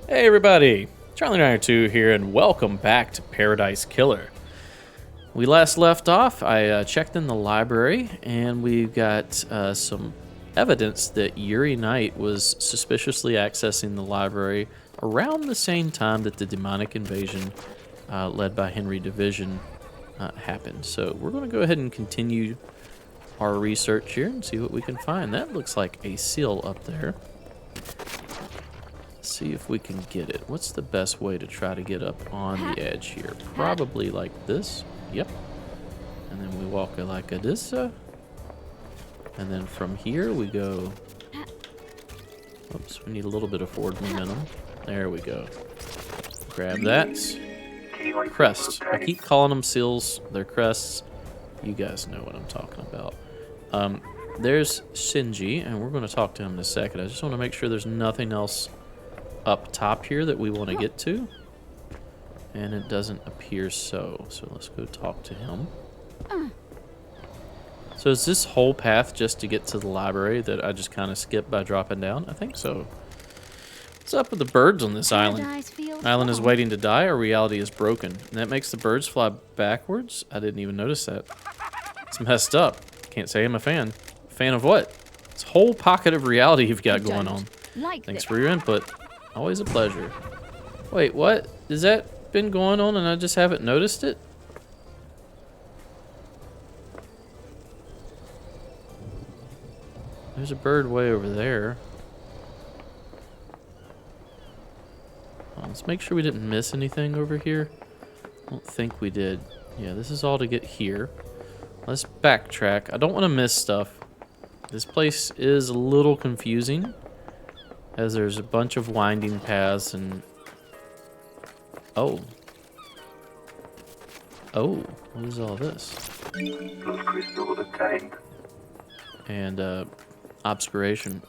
Hey everybody, Charlie902 here, and welcome back to Paradise Killer. We last left off, I checked in the library, and we've got some evidence that Yuri Knight was suspiciously accessing the library around the same time that the demonic invasion led by Henry Division happened. So we're going to go ahead and continue our research here and see what we can find. That looks like a seal up there. See if we can get it. What's the best way to try to get up on the edge here? Probably like this. Yep. And then we walk it like this. And then from here we go. Oops, we need a little bit of forward momentum. There we go. Grab that. Crest. I keep calling them seals. They're crests. You guys know what I'm talking about. There's Shinji, and we're going to talk to him in a second. I just want to make sure there's nothing else up top here that we want to get to, and it doesn't appear so. So let's go talk to him. So is this whole path just to get to the library that I just kind of skipped by dropping down? I think so. What's up with the birds on this island? Island is waiting to die, or reality is broken. And that makes the birds fly backwards? I didn't even notice that. It's messed up. Can't say I'm a fan. Fan of what? This whole pocket of reality you've got going on. Thanks for your input. Always a pleasure. Wait, what? Has that been going on and I just haven't noticed it? There's a bird way over there. Let's make sure we didn't miss anything over here. I don't think we did. Yeah, this is all to get here. Let's backtrack. I don't want to miss stuff. This place is a little confusing, as there's a bunch of winding paths and... Oh, what is all this? And, obscuration.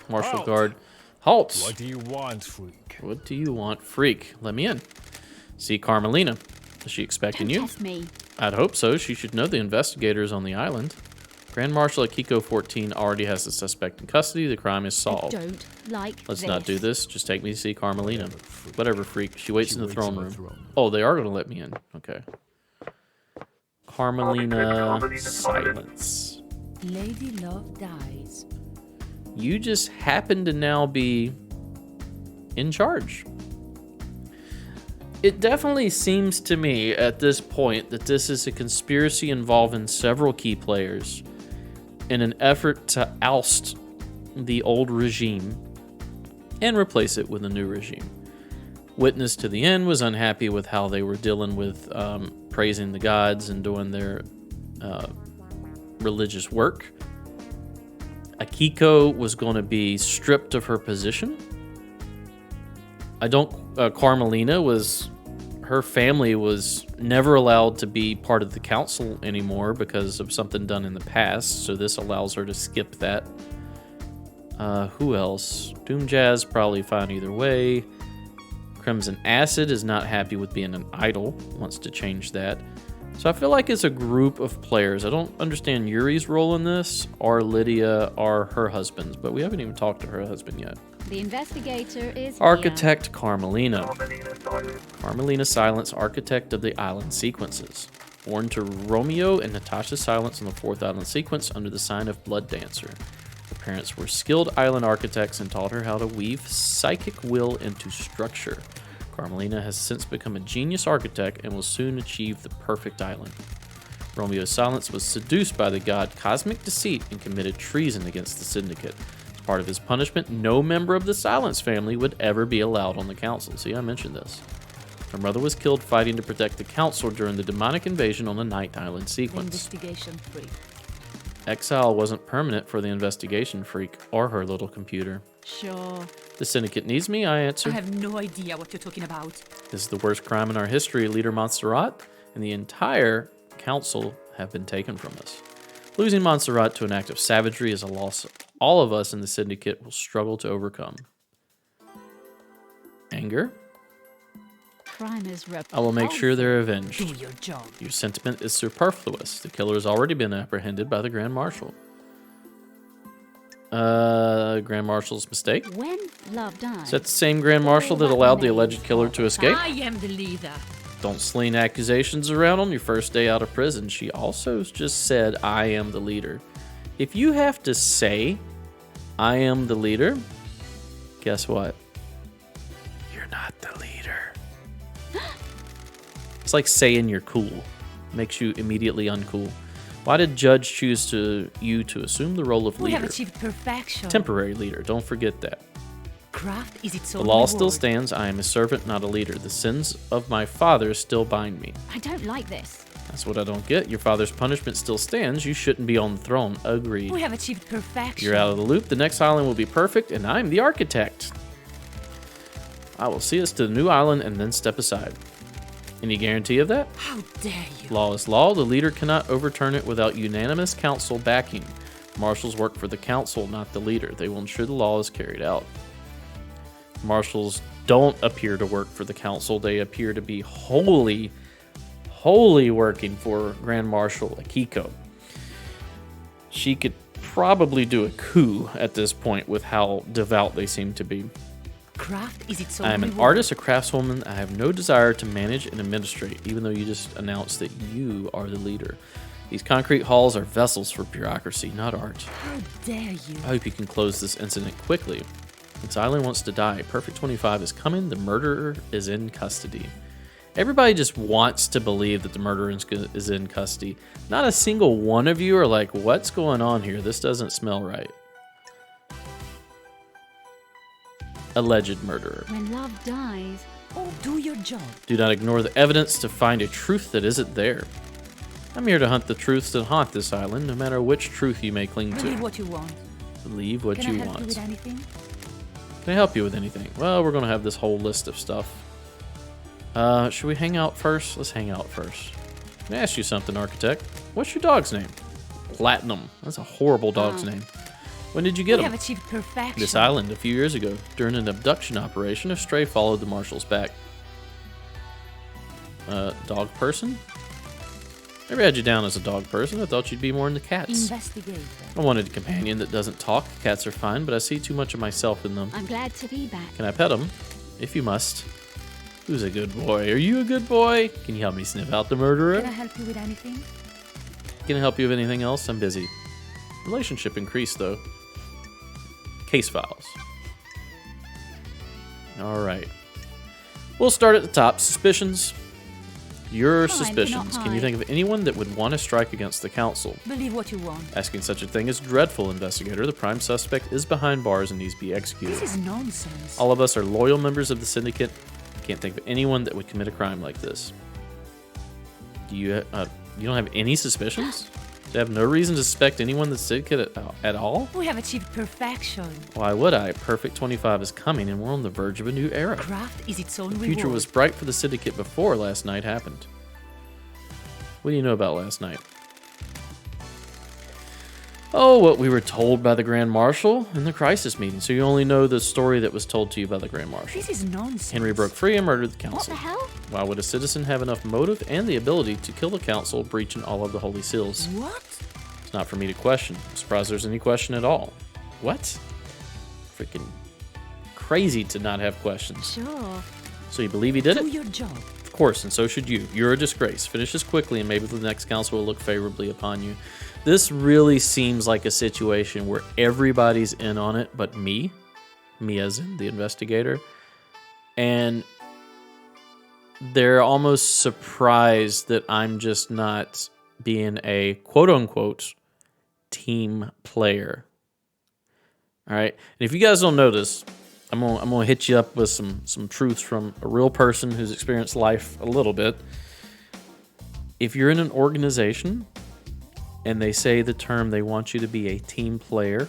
Martial guard. Halt! What do you want, freak? What do you want, freak? Let me in. See Carmelina. Is she expecting you? Test me. I'd hope so. She should know the investigators on the island. Grand Marshal Akiko 14 already has the suspect in custody. The crime is solved. I don't like Let's this. not do this. Just take me to see Carmelina. Whatever, freak. She waits in the throne room. Oh, they are going to let me in. Okay. Carmelina, silence. Lady Love dies. You just happen to now be in charge. It definitely seems to me at this point that this is a conspiracy involving several key players in an effort to oust the old regime and replace it with a new regime. Witness to the End was unhappy with how they were dealing with praising the gods and doing their religious work. Akiko was going to be stripped of her position. Carmelina her family was never allowed to be part of the council anymore because of something done in the past, so this allows her to skip that. Who else? Doom Jazz, probably fine either way. Crimson Acid is not happy with being an idol, wants to change that. So I feel like it's a group of players. I don't understand Yuri's role in this, or Lydia, or her husband's, but we haven't even talked to her husband yet. The investigator is Architect Carmelina. Carmelina Silence, architect of the island sequences. Born to Romeo and Natasha Silence on the 4th island sequence under the sign of Blood Dancer. Her parents were skilled island architects and taught her how to weave psychic will into structure. Carmelina has since become a genius architect and will soon achieve the perfect island. Romeo Silence was seduced by the god Cosmic Deceit and committed treason against the Syndicate. As part of his punishment, no member of the Silence family would ever be allowed on the council. See, I mentioned this. Her mother was killed fighting to protect the council during the demonic invasion on the Night Island sequence. Investigation freak. Exile wasn't permanent for the investigation freak or her little computer. Sure. The Syndicate needs me, I answer. I have no idea what you're talking about. This is the worst crime in our history. Leader Montserrat and the entire council have been taken from us. Losing Montserrat to an act of savagery is a loss all of us in the Syndicate will struggle to overcome. Anger? Crime is I will make sure they're avenged. Do your job. Your sentiment is superfluous. The killer has already been apprehended by the Grand Marshal. Grand Marshal's mistake. When love dies, Is that the same Grand Marshal that allowed the alleged killer to escape? I am the leader. Don't sling accusations around on your first day out of prison. She also just said, I am the leader. If you have to say, I am the leader, guess what? You're not the leader. It's like saying you're cool. Makes you immediately uncool. Why did Judge choose you to assume the role of We have leader? achieved perfection. Temporary leader, don't forget that. Craft is its The own law reward. still stands. I am a servant, not a leader. The sins of my father still bind me. I don't like this. That's what I don't get. Your father's punishment still stands. You shouldn't be on the throne. Agreed. We have achieved perfection. You're out of the loop. The next island will be perfect, and I'm the architect. I will see us to the new island and then step aside. Any guarantee of that? How dare you? Law is law. The leader cannot overturn it without unanimous council backing. Marshals work for the council, not the leader. They will ensure the law is carried out. Marshals don't appear to work for the council. They appear to be wholly working for Grand Marshal Akiko. She could probably do a coup at this point with how devout they seem to be. Craft is its own I am an reward. artist, a craftswoman. I have no desire to manage and administrate, even though you just announced that you are the leader. These concrete halls are vessels for bureaucracy, not art. How dare you? I hope you can close this incident quickly. This island wants to die. Perfect 25 is coming. The murderer is in custody. Everybody just wants to believe that the murderer is in custody. Not a single one of you are like, what's going on here? This doesn't smell right. Alleged murderer. When love dies, Oh, do your job. Do not ignore the evidence to find a truth that isn't there. I'm here to hunt the truths that haunt this island, no matter which truth you may cling Believe to. what you want. Believe what Can you I help you want. with anything? Can I help you with anything? Well, we're going to have this whole list of stuff. Should we hang out first? Let's hang out first. Can I ask you something, Architect? What's your dog's name? Platinum. That's a horrible dog's name. When did you get We him? have achieved perfection. This island a few years ago. During an abduction operation, a stray followed the marshal's back. Dog person? Never had you down as a dog person. I thought you'd be more into cats. Investigate. I wanted a companion that doesn't talk. Cats are fine, but I see too much of myself in them. I'm glad to be back. Can I pet him? If you must. Who's a good boy? Are you a good boy? Can you help me sniff out the murderer? Can I help you with anything? Can I help you with anything else? I'm busy. Relationship increased, though. Case files. All right. We'll start at the top. Suspicions. Your Fine, do not suspicions. Can you hide. think of anyone that would want to strike against the council? Believe what you want. Asking such a thing is dreadful, investigator. The prime suspect is behind bars and needs to be executed. This is nonsense. All of us are loyal members of the syndicate. Can't think of anyone that would commit a crime like this. Do you don't have any suspicions? Do you have no reason to suspect anyone in the syndicate at all? We have achieved perfection. Why would I? Perfect 25 is coming, and we're on the verge of a new era. Craft is its own The reward. future was bright for the syndicate before last night happened. What do you know about last night? Oh, what we were told by the Grand Marshal in the crisis meeting. So you only know the story that was told to you by the Grand Marshal. This is nonsense. Henry broke free and murdered the What council. the hell? Why would a citizen have enough motive and the ability to kill the council, breaching all of the holy seals? What? It's not for me to question. I'm surprised there's any question at all. What? Freaking crazy to not have questions. Sure. So you believe he did Do it? your job. Of course, and so should you. You're a disgrace. Finish this quickly, and maybe the next council will look favorably upon you. This really seems like a situation where everybody's in on it but me. Me as in the investigator. And they're almost surprised that I'm just not being a quote-unquote team player. All right? And if you guys don't know this, I'm gonna hit you up with some truths from a real person who's experienced life a little bit. If you're in an organization and they say the term they want you to be a team player,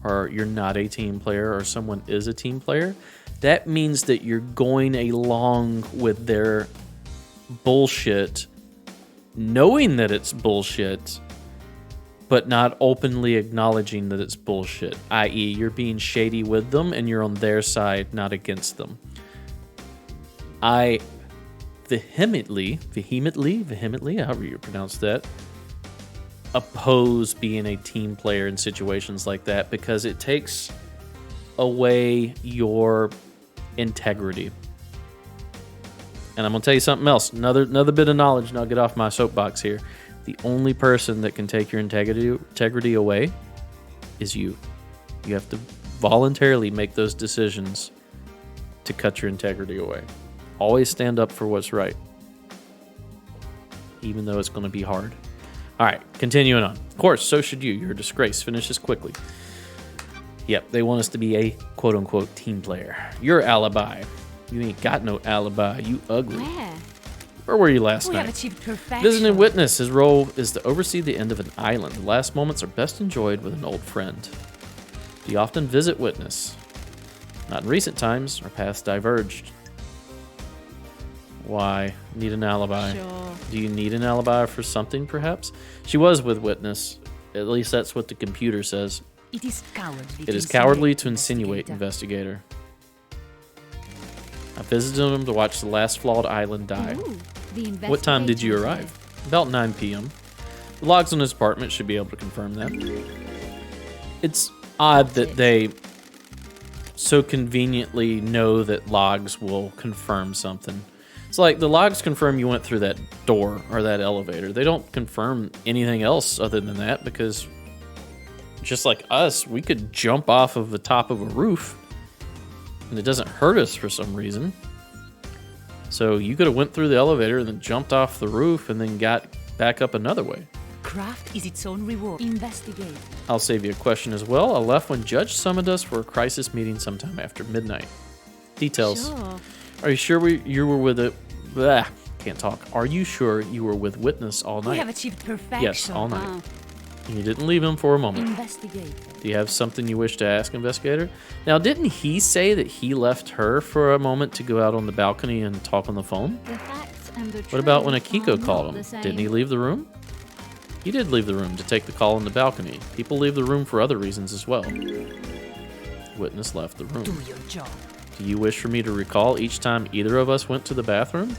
or you're not a team player, or someone is a team player, that means that you're going along with their bullshit, knowing that it's bullshit, but not openly acknowledging that it's bullshit, i.e. you're being shady with them and you're on their side, not against them. I vehemently, however you pronounce that, oppose being a team player in situations like that because it takes away your integrity. And I'm going to tell you something else. Another bit of knowledge, and I'll get off my soapbox here. The only person that can take your integrity away is you. You have to voluntarily make those decisions to cut your integrity away. Always stand up for what's right, even though it's going to be hard. All right, continuing on. Of course, so should you. You're a disgrace. Finish this quickly. Yep, they want us to be a quote-unquote team player. Your alibi. You ain't got no alibi. You ugly. Where were you last We night? have achieved perfection. Visiting witness. His role is to oversee the end of an island. The last moments are best enjoyed with an old friend. Do you often visit witness? Not in recent times. Our paths diverged. Why? Need an alibi. Sure. Do you need an alibi for something, perhaps? She was with witness. At least that's what the computer says. It is cowardly. It is cowardly to insinuate, investigator. I visited him to watch the last flawed island die. Ooh, the What time did you investigator arrive? About 9 p.m. The logs on his apartment should be able to confirm that. It's odd that they so conveniently know that logs will confirm something. It's like the logs confirm you went through that door or that elevator. They don't confirm anything else other than that because just like us, we could jump off of the top of a roof and it doesn't hurt us for some reason. So you could have went through the elevator and then jumped off the roof and then got back up another way. Craft is its own reward. Investigate. I'll save you a question as well. I left when Judge summoned us for a crisis meeting sometime after midnight. Details. Sure. Are you sure you were with it? Blah, can't talk. Are you sure you were with witness all We have night? achieved perfection. Yes, all night. Oh, You didn't leave him for a moment. Investigate. Do you have something you wish to ask, investigator? Now, didn't he say that he left her for a moment to go out on the balcony and talk on the phone? the facts and the What about when truth Akiko are called not him? the same. Didn't he leave the room? He did leave the room to take the call on the balcony. People leave the room for other reasons as well. Witness left the Do room. your job. Do you wish for me to recall each time either of us went to the bathroom?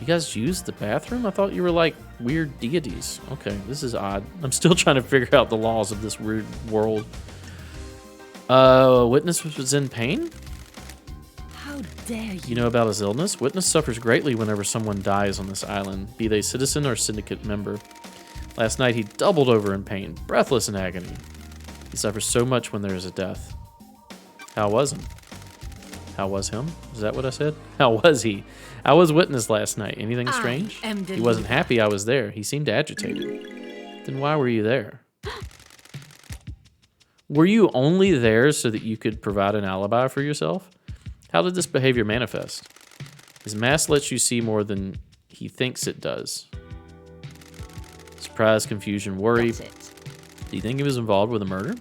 You guys used the bathroom? I thought you were like weird deities. Okay, this is odd. I'm still trying to figure out the laws of this weird world. Witness was in pain? How dare you? You know about his illness? Witness suffers greatly whenever someone dies on this island, be they citizen or syndicate member. Last night he doubled over in pain, breathless in agony. He suffers so much when there is a death. How was him? How was him? Is that what I said? How was he? How was Witness last night? Anything I strange? am the He wasn't leader. happy I was there. He seemed agitated. Then why were you there? Were you only there so that you could provide an alibi for yourself? How did this behavior manifest? His mask lets you see more than he thinks it does. Surprise, confusion, worry. That's it. Do you think he was involved with a murder?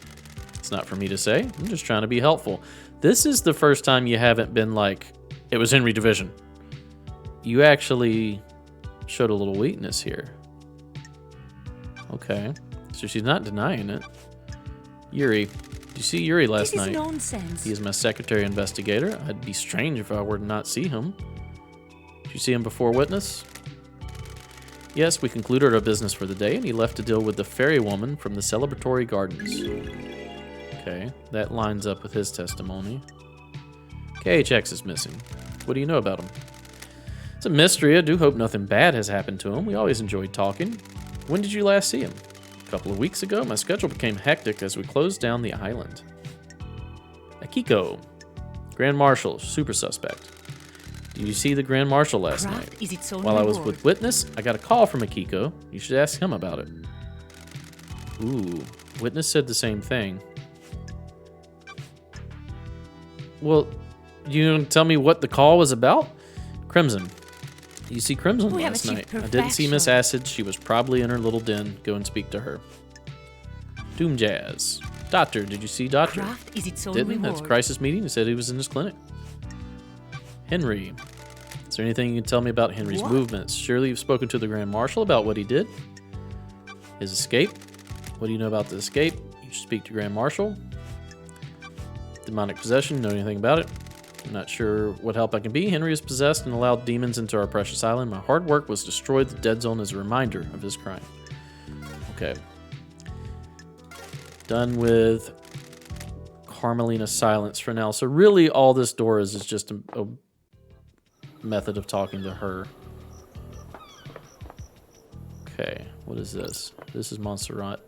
It's not for me to say. I'm just trying to be helpful. This is the first time you haven't been like, it was Henry Division. You actually showed a little weakness here. Okay. So she's not denying it. Yuri. Did you see Yuri last This is night? nonsense. He is my secretary investigator. I'd be strange if I were to not see him. Did you see him before witness? Yes, we concluded our business for the day, and he left to deal with the fairy woman from the celebratory gardens. Okay, that lines up with his testimony. KHX is missing. What do you know about him? It's a mystery. I do hope nothing bad has happened to him. We always enjoyed talking. When did you last see him? A couple of weeks ago. My schedule became hectic as we closed down the island. Akiko, Grand Marshal, super suspect. Did you see the Grand Marshal last night? Craft is its own While I was reward. with Witness, I got a call from Akiko. You should ask him about it. Ooh, Witness said the same thing. Well, you gonna tell me what the call was about? Crimson. You see Crimson We have last achieved night. I didn't see Miss perfection. Acid. She was probably in her little den. Go and speak to her. Doom Jazz. Doctor, did you see Doctor? Craft is its own Didn't. reward. That's crisis meeting. He said he was in his clinic. Henry. Is there anything you can tell me about Henry's What? movements? Surely you've spoken to the Grand Marshal about what he did? His escape? What do you know about the escape? You should speak to Grand Marshal. Demonic possession. Know anything about it? I'm not sure what help I can be. Henry is possessed and allowed demons into our precious island. My hard work was destroyed. The dead zone is a reminder of his crime. Okay. Done with Carmelina Silence for now. So really all this door is just a method of talking to her. Okay, what is this? This is Montserrat.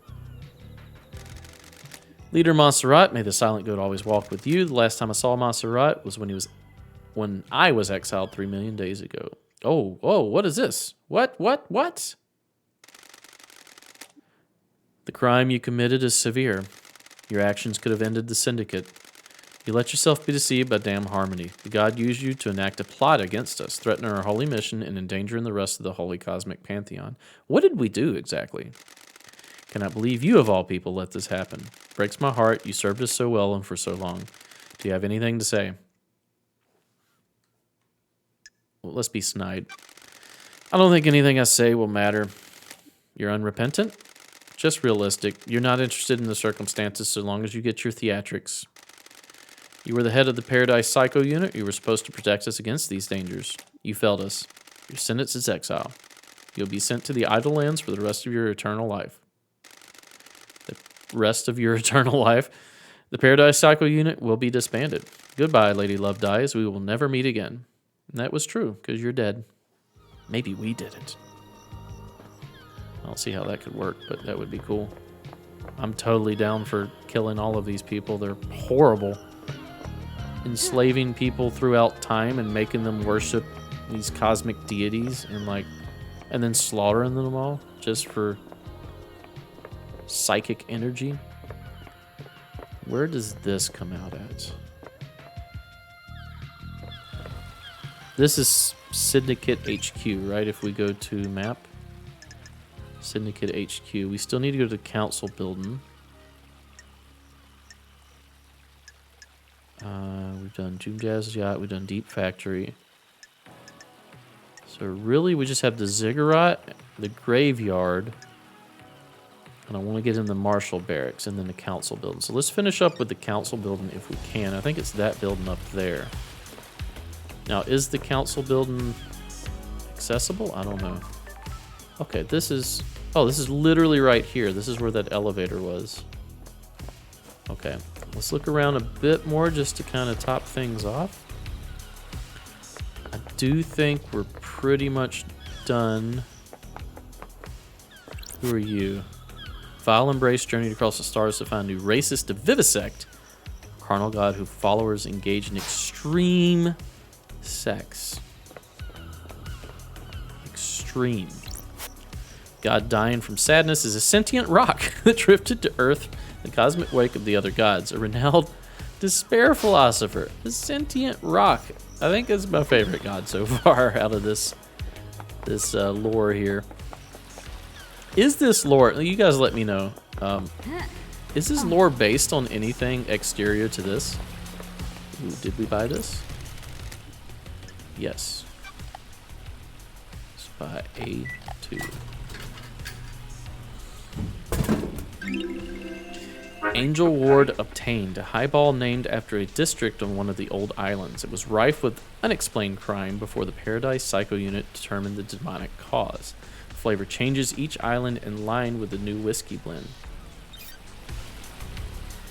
Leader Montserrat, may the silent goat always walk with you. The last time I saw Montserrat was when I was exiled 3 million days ago. Oh, what is this? What? The crime you committed is severe. Your actions could have ended the syndicate. You let yourself be deceived by damn harmony. The god used you to enact a plot against us, threatening our holy mission and endangering the rest of the holy cosmic pantheon. What did we do exactly? Cannot believe you of all people let this happen. Breaks my heart. You served us so well and for so long. Do you have anything to say? Well, let's be snide. I don't think anything I say will matter. You're unrepentant? Just realistic. You're not interested in the circumstances so long as you get your theatrics. You were the head of the Paradise Psycho Unit. You were supposed to protect us against these dangers. You failed us. Your sentence is exile. You'll be sent to the Idle Lands for the rest of your eternal life. The rest of your eternal life? The Paradise Psycho Unit will be disbanded. Goodbye, Lady Love Dies. We will never meet again. And that was true, because you're dead. Maybe we did it. I don't see how that could work, but that would be cool. I'm totally down for killing all of these people. They're horrible. Enslaving people throughout time and making them worship these cosmic deities and then slaughtering them all just for psychic energy. Where does this come out at? This is Syndicate HQ, right? If we go to map. Syndicate HQ. We still need to go to the council building. We've done Doom Jazz Yacht. We've done Deep Factory. So really, we just have the Ziggurat, the Graveyard, and I want to get in the Marshal Barracks and then the council building. So let's finish up with the council building if we can. I think it's that building up there. Now, is the council building accessible? I don't know. Okay, this is... Oh, this is literally right here. This is where that elevator was. Okay, let's look around a bit more just to kind of top things off. I do think we're pretty much done. Who are you? Vile Embrace journeyed across the stars to find new races to vivisect. Carnal god whose followers engage in extreme sex. Extreme. God dying from sadness is a sentient rock that drifted to Earth in the cosmic wake of the other gods. A renowned despair philosopher. A sentient rock. I think it's my favorite god so far out of this lore here. Is this lore... You guys let me know. Is this lore based on anything exterior to this? Ooh, did we buy this? Yes. Let's buy A2. Angel Ward obtained, a highball named after a district on one of the old islands. It was rife with unexplained crime before the Paradise Psycho Unit determined the demonic cause. The flavor changes each island in line with the new whiskey blend.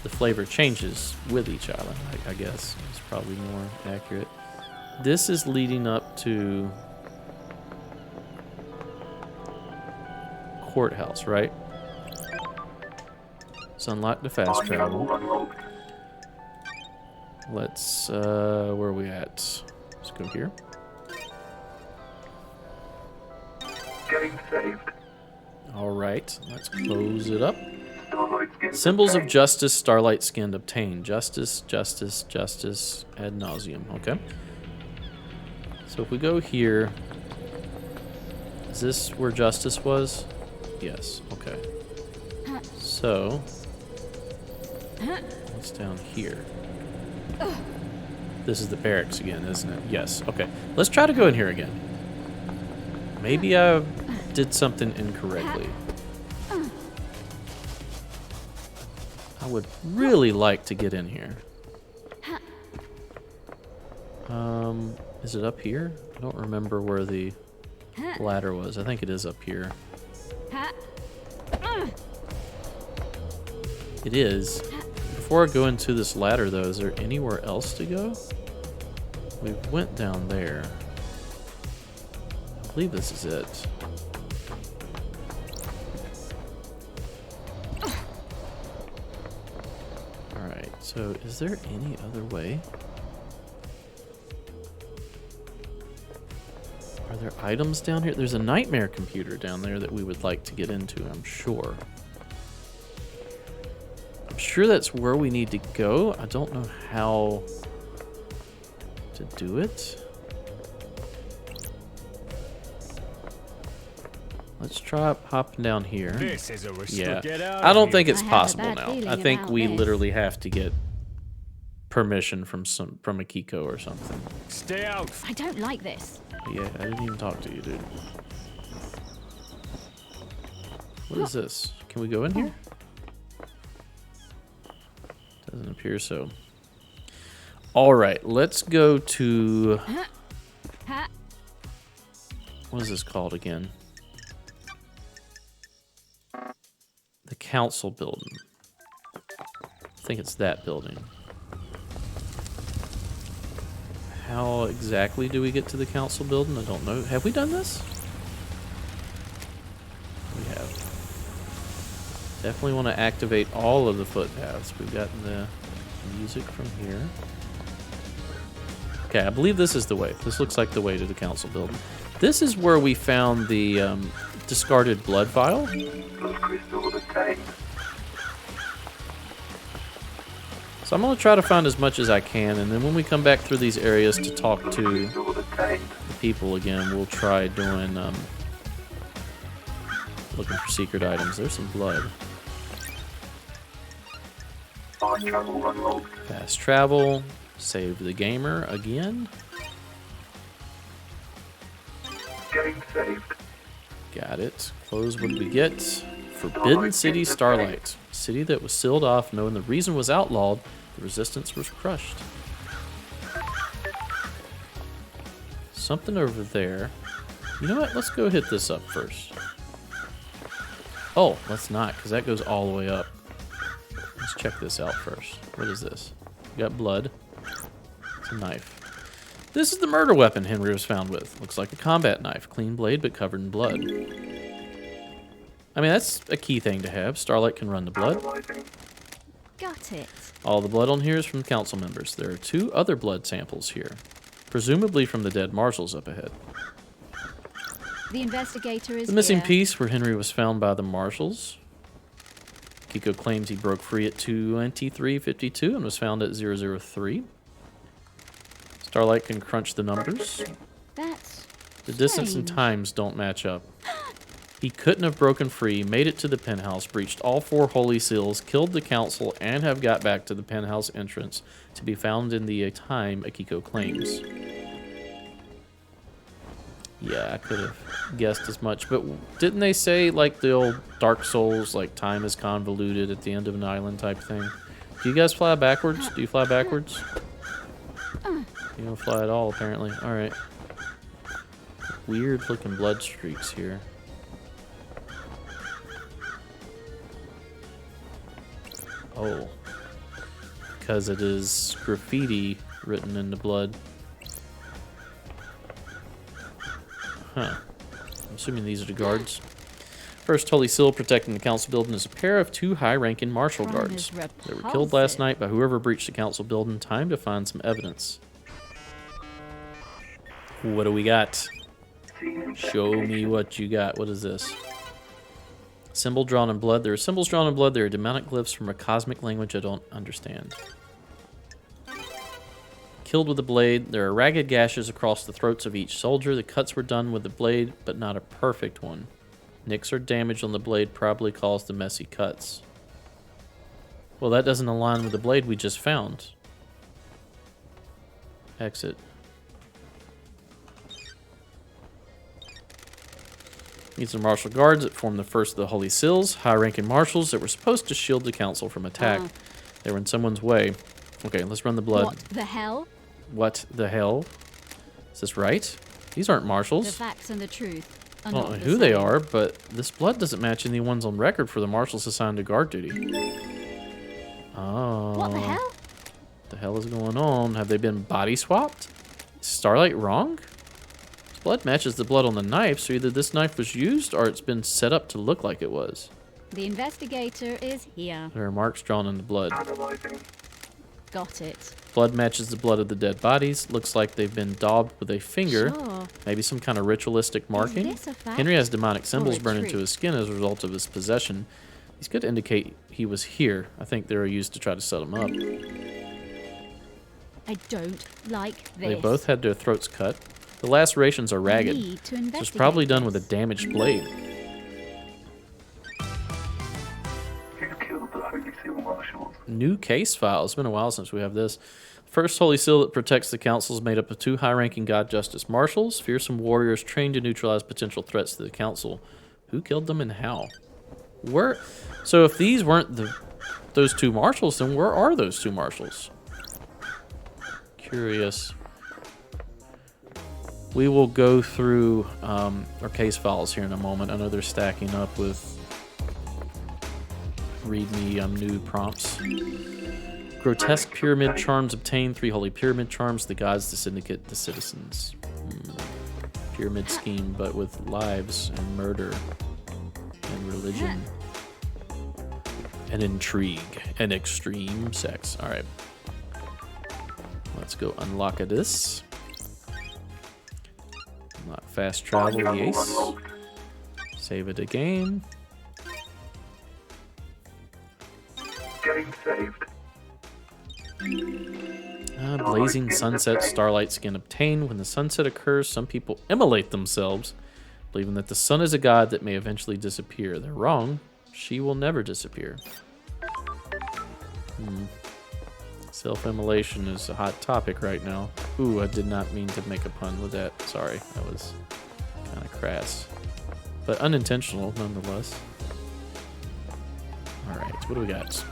The flavor changes with each island, I guess. It's probably more accurate. This is leading up to Courthouse, right? Let's unlock the fast travel. Let's, where are we at? Let's go here. Getting saved. Alright, let's close it up. Symbols of justice, Starlight Skinned obtained. Justice, justice, justice, ad nauseum. Okay. So if we go here, is this where justice was? Yes, okay. So, what's down here? This is the barracks again, isn't it? Yes, okay. Let's try to go in here again. Maybe I did something incorrectly. I would really like to get in here. Is it up here? I don't remember where the ladder was. I think it is up here. It is. Before I go into this ladder, though, is there anywhere else to go? We went down there. I believe this is it. Alright, so is there any other way? Are there items down here? There's a nightmare computer down there that we would like to get into, I'm sure. I'm sure that's where we need to go. I don't know how to do it. Let's try hopping down here. This is a risk. Yeah, Get out I don't of think here. it's I have a possible bad now. feeling I think about we this. literally have to get permission from a Kiko or something. Stay out. I don't like this. Yeah, I didn't even talk to you, dude. What is this? Can we go in here? Doesn't appear so. All right, let's go to... What is this called again? The council building. I think it's that building. How exactly do we get to the council building? I don't know. Have we done this? We have. Definitely want to activate all of the footpaths. We've gotten the music from here. Okay, I believe this is the way. This looks like the way to the council building. This is where we found the discarded blood vial. Those crystals obtained. So I'm going to try to find as much as I can, and then when we come back through these areas to talk to Crystals obtained. the people again, we'll try doing, looking for secret items. There's some blood. Fast travel unlocked. Fast travel. Save the gamer again. Getting saved. Got it. Close. What did we get? Forbidden City Starlight. City that was sealed off, knowing the reason was outlawed, the resistance was crushed. Something over there. You know what? Let's go hit this up first. Oh, let's not, because that goes all the way up. Let's check this out first. What is this? We got blood. It's a knife. This is the murder weapon Henry was found with. Looks like a combat knife. Clean blade, but covered in blood. I mean, that's a key thing to have. Starlight can run the blood. Analyzing. Got it. All the blood on here is from council members. There are 2 other blood samples here. Presumably from the dead marshals up ahead. The investigator is The missing here. piece where Henry was found by the marshals. Kiko claims he broke free at 23:52 and was found at 003. Starlight can crunch the numbers. That's The distance and strange. times don't match up. He couldn't have broken free, made it to the penthouse, breached all 4 holy seals, killed the council, and have got back to the penthouse entrance to be found in the time Akiko claims. Yeah, I could have guessed as much, but didn't they say, like, the old Dark Souls, like, time is convoluted at the end of an island type thing? Do you guys fly backwards? Do you fly backwards? You don't fly at all, apparently. Alright. Weird looking blood streaks here. Oh. Because it is graffiti written in the blood. Huh. I'm assuming these are the guards. First holy seal protecting the council building is a pair of 2 high-ranking marshal Crime guards. is They were killed last repulsive. night by whoever breached the council building. Time to find some evidence. What do we got? Show me what you got. What is this? Symbol drawn in blood. There are symbols drawn in blood. There are demonic glyphs from a cosmic language I don't understand. Killed with a blade. There are ragged gashes across the throats of each soldier. The cuts were done with the blade, but not a perfect one. Nicks or damage on the blade probably caused the messy cuts. Well, that doesn't align with the blade we just found. Exit. These are martial guards that formed the first of the Holy Seals, high-ranking marshals that were supposed to shield the council from attack. They were in someone's way. Okay, let's run the blood. What the hell? What the hell? Is this right? These aren't The marshals. facts and the truth are I don't not know the who they same. are, but this blood doesn't match any ones on record for the marshals assigned to guard duty. Oh. What the hell? The hell is going on? Have they been body swapped? Is Starlight wrong? This blood matches the blood on the knife, so either this knife was used or it's been set up to look like it was. The investigator is here. There are marks drawn in the blood. Analyzing. Got it. Blood matches the blood of the dead bodies. Looks like they've been daubed with a finger. Sure. Maybe some kind of ritualistic marking. this a fact Henry has demonic symbols a burned into trick? his skin as a result of his possession. These could indicate he was here. I think they were used to try to set him up. I don't like this. They both had their throats cut. The lacerations are ragged. Need to So it's investigate probably done with a this. damaged blade. Who killed the Holy Seal Marshals? New case file. It's been a while since we have this. First Holy Seal that protects the council is made up of 2 high-ranking God Justice Marshals, fearsome warriors trained to neutralize potential threats to the council. Who killed them and how? Where? So if these weren't those 2 marshals, then where are those 2 marshals? Curious. We will go through our case files here in a moment. I know they're stacking up with readme new prompts. Grotesque pyramid charms obtained. 3 holy pyramid charms. The gods, the syndicate, the citizens. Pyramid scheme, but with lives and murder and religion and intrigue and extreme sex. All right. Let's go unlock this. Unlock fast travel, Travel yes. unlocked. Save it again. Getting saved. Blazing sunset, starlight skin obtained. When the sunset occurs, some people immolate themselves, believing that the sun is a god that may eventually disappear. They're wrong. She will never disappear. Self-immolation is a hot topic right now. Ooh, I did not mean to make a pun with that. Sorry, that was kind of crass. But unintentional, nonetheless. Alright, what do we got?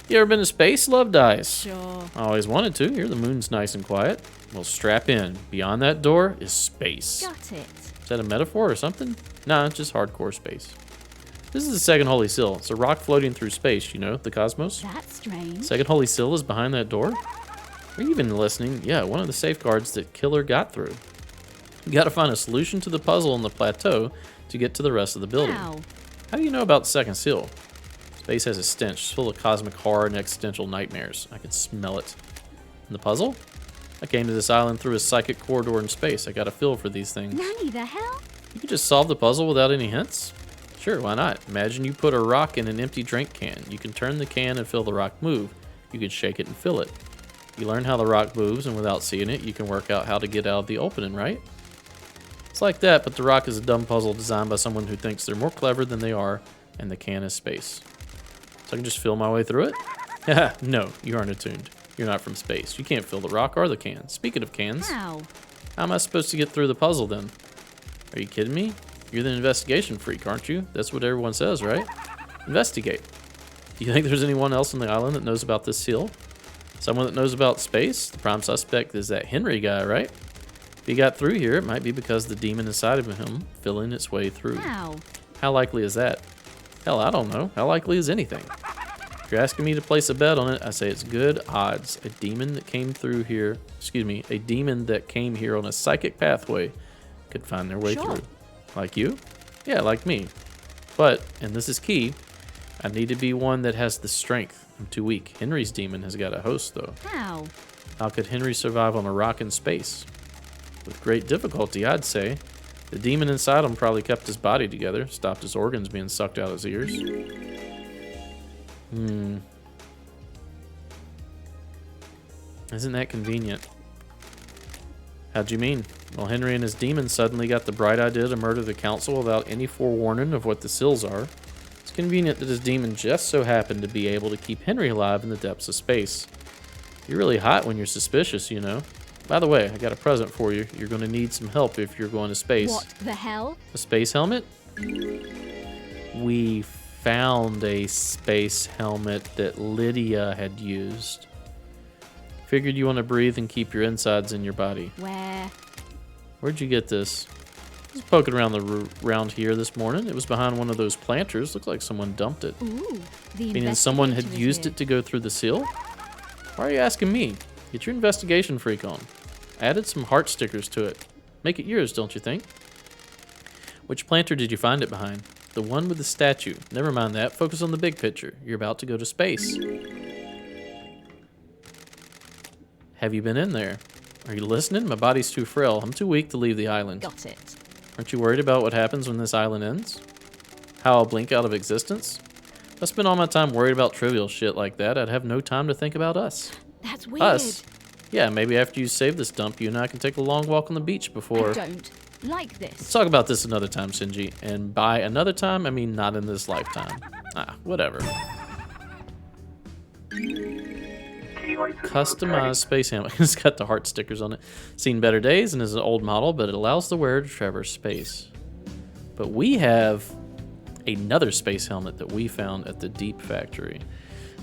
You ever been to space? Love dice. Sure. I always wanted to. Here, the moon's nice and quiet. Well, strap in. Beyond that door is space. Got it. Is that a metaphor or something? Nah, it's just hardcore space. This is the second holy seal. It's a rock floating through space, you know, the cosmos. That's strange. Second holy seal is behind that door. Are you even listening? Yeah, one of the safeguards that Killer got through. You gotta find a solution to the puzzle on the plateau to get to the rest of the building. How? How do you know about the second seal? Space has a stench. It's full of cosmic horror and existential nightmares. I can smell it. And the puzzle? I came to this island through a psychic corridor in space. I got a feel for these things. Nanny, the hell? You could just solve the puzzle without any hints? Sure, why not? Imagine you put a rock in an empty drink can. You can turn the can and feel the rock move. You can shake it and fill it. You learn how the rock moves, and without seeing it, you can work out how to get out of the opening, right? It's like that, but the rock is a dumb puzzle designed by someone who thinks they're more clever than they are, and the can is space. So I can just feel my way through it? Haha, no, you aren't attuned. You're not from space. You can't fill the rock or the can. Speaking of cans, How? how am I supposed to get through the puzzle then? Are you kidding me? You're the investigation freak, aren't you? That's what everyone says, right? Investigate. Do you think there's anyone else on the island that knows about this seal? Someone that knows about space? The prime suspect is that Henry guy, right? If he got through here, it might be because the demon inside of him filling its way through. How? How likely is that? Hell, I don't know. How likely is anything? If you're asking me to place a bet on it, I say it's good odds. A demon that came through here, a demon that came here on a psychic pathway could find their way Sure. through. Like you? Yeah, like me. But, and this is key, I need to be one that has the strength. I'm too weak. Henry's demon has got a host, though. How? How could Henry survive on a rock in space? With great difficulty, I'd say. The demon inside him probably kept his body together, stopped his organs being sucked out his ears. Isn't that convenient? How'd you mean? Well, Henry and his demon suddenly got the bright idea to murder the council without any forewarning of what the seals are. It's convenient that his demon just so happened to be able to keep Henry alive in the depths of space. You're really hot when you're suspicious, you know. By the way, I got a present for you. You're going to need some help if you're going to space. What the hell? A space helmet? We found a space helmet that Lydia had used. Figured you want to breathe and keep your insides in your body. Where? Where'd you get this? I was poking around around here this morning. It was behind one of those planters. Looked like someone dumped it. Ooh, the Meaning someone had investigator is used here. it to go through the seal? Why are you asking me? Get your investigation freak on. Added some heart stickers to it. Make it yours, don't you think? Which planter did you find it behind? The one with the statue. Never mind that. Focus on the big picture. You're about to go to space. Have you been in there? Are you listening? My body's too frail. I'm too weak to leave the island. Got it. Aren't you worried about what happens when this island ends? How I'll blink out of existence? If I spent all my time worried about trivial shit like that, I'd have no time to think about us. That's weird. Us? Yeah, maybe after you save this dump, you and I can take a long walk on the beach before... I don't like Let's this. talk about this another time, Shinji. And by another time, I mean not in this lifetime. Whatever. Customized space helmet. It's got the heart stickers on it. Seen better days and is an old model, but it allows the wearer to traverse space. But we have another space helmet that we found at the Deep Factory.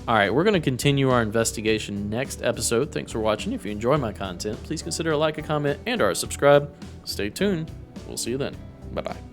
Alright, we're going to continue our investigation next episode. Thanks for watching. If you enjoy my content, please consider a like, a comment, and or a subscribe. Stay tuned. We'll see you then. Bye-bye.